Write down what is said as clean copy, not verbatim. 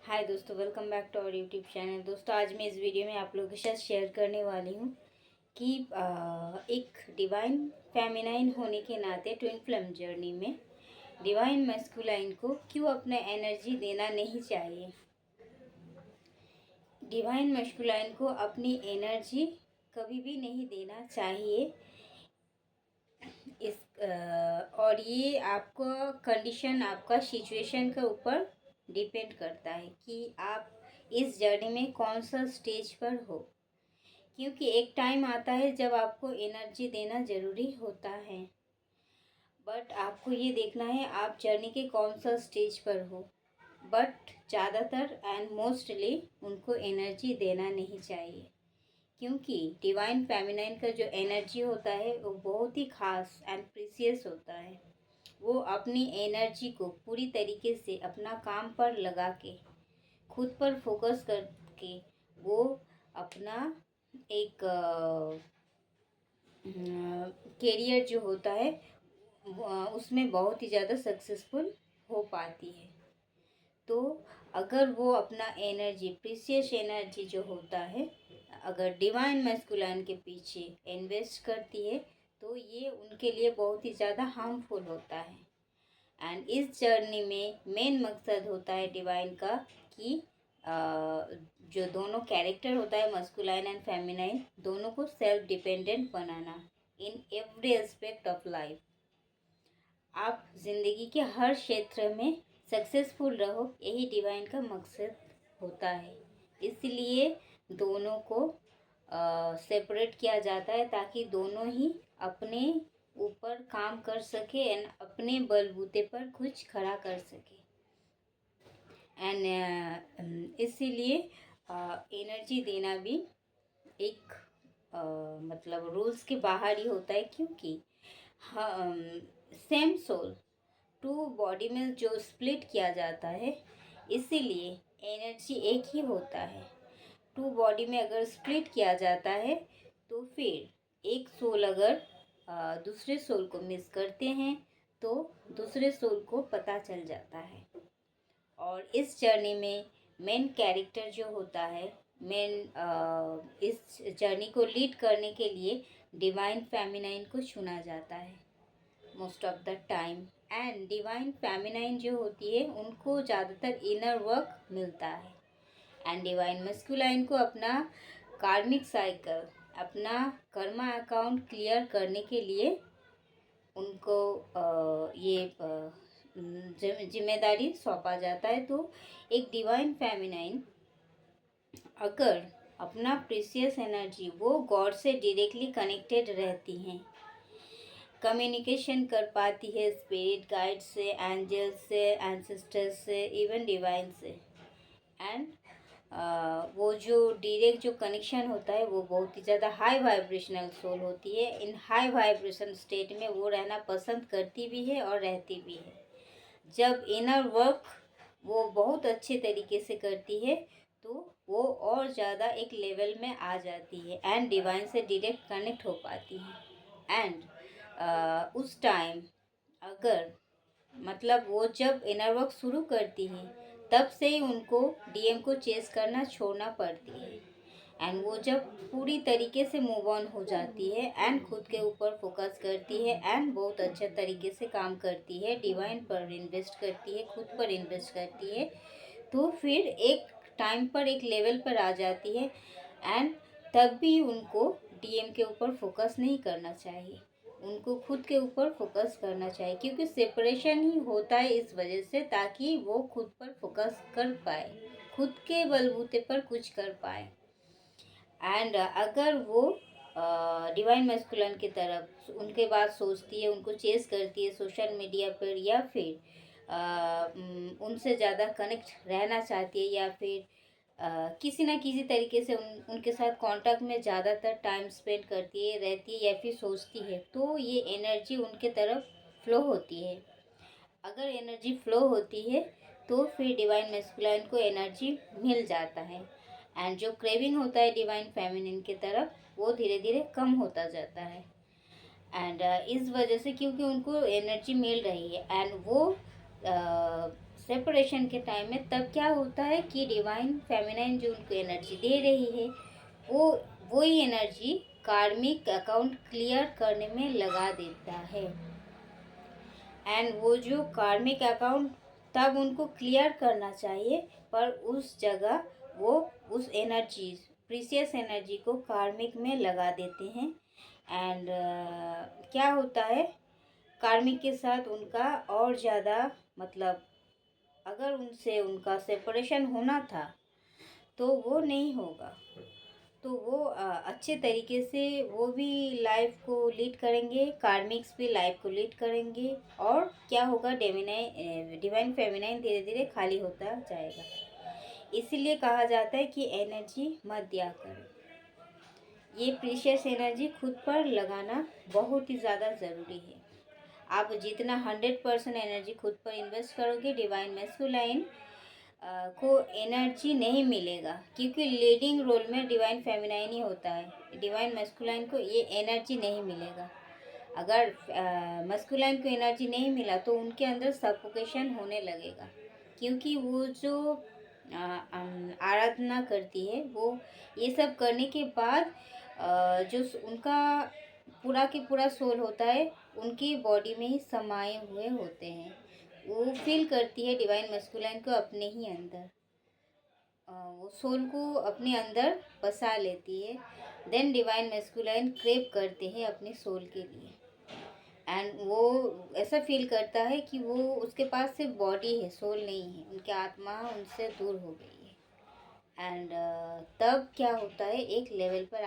हाय दोस्तों, welcome back to our YouTube channel. दोस्तों, आज मैं इस वीडियो में आप लोगों के साथ शेयर करने वाली हूँ कि एक डिवाइन फेमिनाइन होने के नाते ट्विन फ्लेम जर्नी में डिवाइन मैस्कुलाइन को क्यों अपना एनर्जी देना नहीं चाहिए। डिवाइन मैस्कुलाइन को अपनी एनर्जी कभी भी नहीं देना चाहिए। और ये आपका कंडीशन, आपका सिचुएशन के ऊपर डिपेंड करता है कि आप इस जर्नी में कौन सा स्टेज पर हो, क्योंकि एक टाइम आता है जब आपको एनर्जी देना ज़रूरी होता है, बट आपको ये देखना है आप जर्नी के कौन सा स्टेज पर हो। बट ज़्यादातर एंड मोस्टली उनको एनर्जी देना नहीं चाहिए, क्योंकि डिवाइन फेमिनाइन का जो एनर्जी होता है वो बहुत ही खास एंड प्रीसियस होता है। वो अपनी एनर्जी को पूरी तरीके से अपना काम पर लगा के, खुद पर फोकस करके, वो अपना एक कैरियर जो होता है उसमें बहुत ही ज़्यादा सक्सेसफुल हो पाती है। तो अगर वो अपना एनर्जी, प्रीसियस एनर्जी जो होता है, अगर डिवाइन मैस्कुलाइन के पीछे इन्वेस्ट करती है तो ये उनके लिए बहुत ही ज़्यादा हार्मफुल होता है। एंड इस जर्नी में मेन मकसद होता है डिवाइन का कि जो दोनों कैरेक्टर होता है, मस्कुलाइन एंड फेमिनाइन, दोनों को self dependent banana in every aspect of life. आप जिंदगी के हर क्षेत्र में सक्सेसफुल रहो, यही डिवाइन का मकसद होता है। इसलिए दोनों को सेपरेट किया जाता है ताकि दोनों ही अपने ऊपर काम कर सके एंड अपने बलबूते पर कुछ खड़ा कर सके। एंड इसीलिए एनर्जी देना भी एक मतलब रूल्स के बाहर ही होता है, क्योंकि सेम सोल टू बॉडी में जो स्प्लिट किया जाता है, इसीलिए एनर्जी एक ही होता है। टू बॉडी में अगर स्प्लिट किया जाता है तो फिर एक सोल अगर दूसरे सोल को मिस करते हैं तो दूसरे सोल को पता चल जाता है। और इस जर्नी में मेन कैरेक्टर जो होता है, इस जर्नी को लीड करने के लिए डिवाइन फेमिनाइन को चुना जाता है most of the time. And divine feminine जो होती है उनको ज़्यादातर इनर वर्क मिलता है, एंड डिवाइन मस्कुलाइन को अपना कार्मिक साइकिल, अपना कर्मा अकाउंट क्लियर करने के लिए उनको ये जिम्मेदारी सौंपा जाता है। तो एक डिवाइन फेमिनाइन अगर अपना प्रीसियस एनर्जी, वो गॉड से डायरेक्टली कनेक्टेड रहती हैं, कम्युनिकेशन कर पाती है स्पिरिट गाइड से, एंजल्स से, एंसेस्टर्स से, इवन डिवाइन से। एंड वो जो डायरेक्ट जो कनेक्शन होता है वो बहुत ही ज़्यादा हाई वाइब्रेशनल सोल होती है। इन हाई वाइब्रेशन स्टेट में वो रहना पसंद करती भी है और रहती भी है। जब इनर वर्क वो बहुत अच्छे तरीके से करती है तो वो और ज़्यादा एक लेवल में आ जाती है एंड डिवाइन से डायरेक्ट कनेक्ट हो पाती है। एंड उस टाइम अगर मतलब वो जब इनर वर्क शुरू करती है तब से ही उनको डीएम को चेस करना छोड़ना पड़ती है। एंड वो जब पूरी तरीके से मूव ऑन हो जाती है एंड खुद के ऊपर फोकस करती है एंड बहुत अच्छे तरीके से काम करती है, डिवाइन पर इन्वेस्ट करती है, खुद पर इन्वेस्ट करती है, तो फिर एक टाइम पर एक लेवल पर आ जाती है। एंड तब भी उनको डीएम के ऊपर फोकस नहीं करना चाहिए, उनको खुद के ऊपर फोकस करना चाहिए, क्योंकि सेपरेशन ही होता है इस वजह से, ताकि वो खुद पर फोकस कर पाए, खुद के बलबूते पर कुछ कर पाए। एंड अगर वो डिवाइन मैस्कुलिन की तरफ उनके बात सोचती है, उनको चेस करती है सोशल मीडिया पर, या फिर उनसे ज़्यादा कनेक्ट रहना चाहती है, या फिर किसी ना किसी तरीके से उनके साथ कांटेक्ट में ज़्यादातर टाइम स्पेंड करती है, रहती है, या फिर सोचती है, तो ये एनर्जी उनके तरफ फ्लो होती है। अगर एनर्जी फ्लो होती है तो फिर डिवाइन मैस्कुलाइन को एनर्जी मिल जाता है एंड जो क्रेविंग होता है डिवाइन फेमिनिन की तरफ वो धीरे धीरे कम होता जाता है। एंड इस वजह से, क्योंकि उनको एनर्जी मिल रही है एंड वो सेपरेशन के टाइम में तब क्या होता है कि डिवाइन फेमिनाइन जो उनको एनर्जी दे रही है वो वही एनर्जी कार्मिक अकाउंट क्लियर करने में लगा देता है। एंड वो जो कार्मिक अकाउंट तब उनको क्लियर करना चाहिए, पर उस जगह वो उस एनर्जी प्रीसियस एनर्जी को कार्मिक में लगा देते हैं। एंड क्या होता है कार्मिक के साथ उनका और ज़्यादा मतलब अगर उनसे उनका सेपरेशन होना था तो वो नहीं होगा, तो वो अच्छे तरीके से वो भी लाइफ को लीड करेंगे, कार्मिक्स भी लाइफ को लीड करेंगे। और क्या होगा डिवाइन फेमिनाइन धीरे धीरे खाली होता जाएगा। इसीलिए कहा जाता है कि एनर्जी मत दिया करो, ये प्रीशियस एनर्जी खुद पर लगाना बहुत ही ज़्यादा ज़रूरी है। आप जितना 100% एनर्जी खुद पर इन्वेस्ट करोगे डिवाइन मैस्कुलाइन को एनर्जी नहीं मिलेगा, क्योंकि लीडिंग रोल में डिवाइन फेमिनाइन ही होता है। डिवाइन मस्कुलाइन को ये एनर्जी नहीं मिलेगा। अगर मस्कुलाइन को एनर्जी नहीं मिला तो उनके अंदर सफोकेशन होने लगेगा, क्योंकि वो जो आराधना करती है वो ये सब करने के बाद जो उनका पूरा के पूरा सोल होता है उनकी बॉडी में ही समाये हुए होते हैं। वो फील करती है डिवाइन मस्कुलाइन को अपने ही अंदर, वो सोल को अपने अंदर बसा लेती है। देन डिवाइन मस्कुलाइन क्रेव करते हैं अपने सोल के लिए। एंड वो ऐसा फील करता है कि वो उसके पास सिर्फ बॉडी है, सोल नहीं है, उनकी आत्मा उनसे दूर हो गई है। एंड तब क्या होता है एक लेवल पर